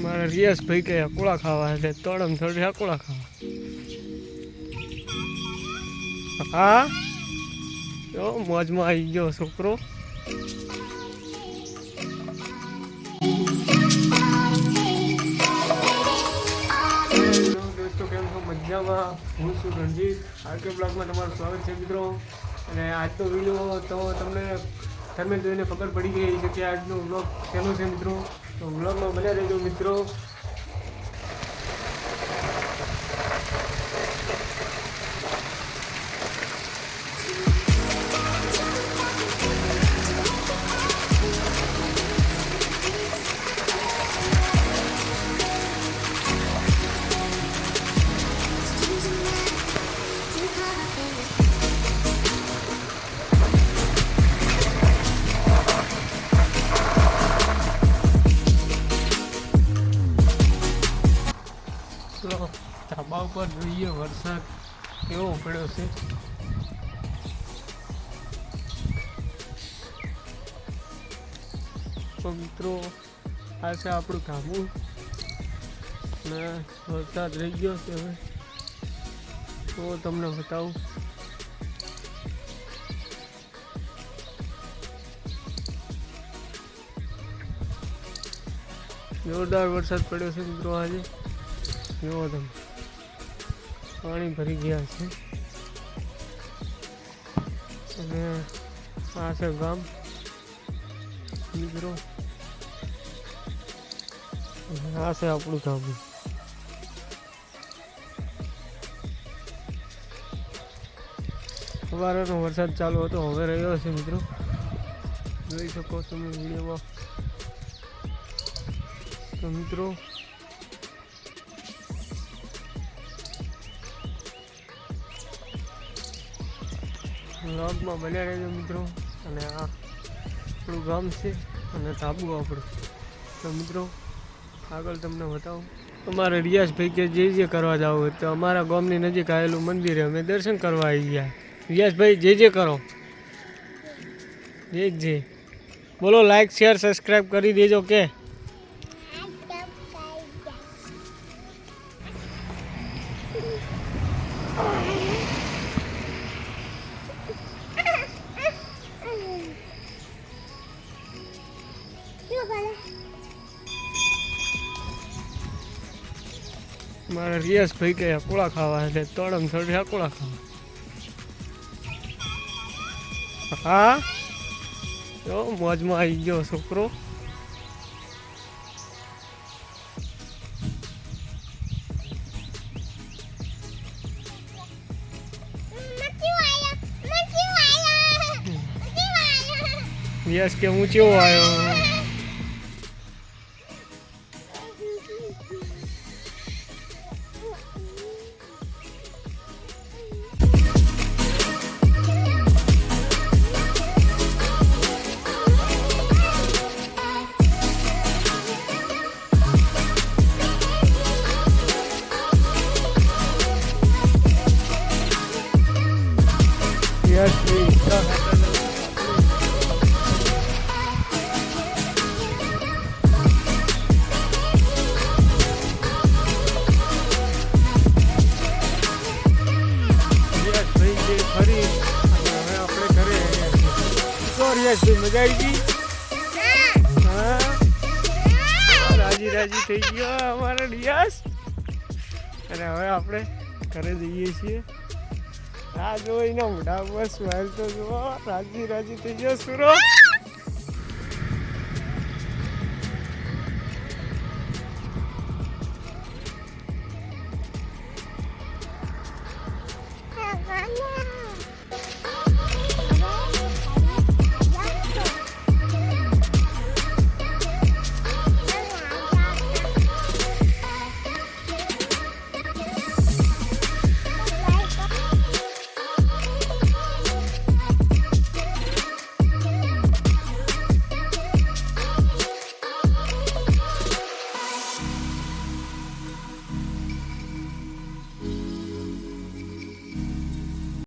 મારા રિયાસ ભાઈ કે અકોળા ખાવા એટલે તોડમ થોડી અકોળા ખાવા. હા જો મોજમાં આવી ગયો છોકરો. દોસ્તો કેમ છો? મજામાં. હું છું રણજીત. આરકે બ્લોગમાં તમારું સ્વાગત છે મિત્રો. અને આજનો વિડીયો તો તમને તમે જોઈને ખબર પડી ગઈ છે કે આજનો વ્લોગ કેનો છે મિત્રો. તો વ્લોગમાં બન્યા રહેજો મિત્રો. ધાબા ઉપર જોઈએ વરસાદ કેવો પડ્યો છે. તો મિત્રો આ છે આપણું ધાબું ને વરસાદ રહી ગયો છે. હવે તો તમને બતાવું. જોરદાર વરસાદ પડ્યો છે મિત્રો આજે. જુઓ તમે પાણી ભરી ગયા છે. અને આ છે ગામ મિત્રો. આ છે આપણું ગામ. સવારનો વરસાદ ચાલુ હતો, હવે રહ્યો છે મિત્રો. જોઈ શકો તમે વિડીયોમાં. તો મિત્રો વ્લોગમાં બન્યા રહેજો મિત્રો. અને આ આપણું ગામ છે અને ધાબુ આપણું. તો મિત્રો આગળ તમને બતાવું. અમારે રિયાસભાઈ કે જે કરવા જાવ હોય તો અમારા ગામની નજીક આવેલું મંદિરે અમે દર્શન કરવા આવી ગયા. રિયાસભાઈ જે કરો જે બોલો. લાઈક શેર સબસ્ક્રાઈબ કરી દેજો કે. મારા રિયાસભાઈ કે અકોળા ખાવા એટલે તોડમ થોડી અકોળા ખાવા. હા જો મોજમાં આવી ગયો છોકરો. રિયાસ કે હું કેવો આવ્યો. Yes, please. મજા આવી ગઈ. હા રાજી થઈ ગયો અમારા રિયાસ. અને હવે આપણે ઘરે જઈએ છીએ. આ જોઈને મોઢા પર સ્માઈલ તો જુઓ. રાજી થઈ ગયો સુરો.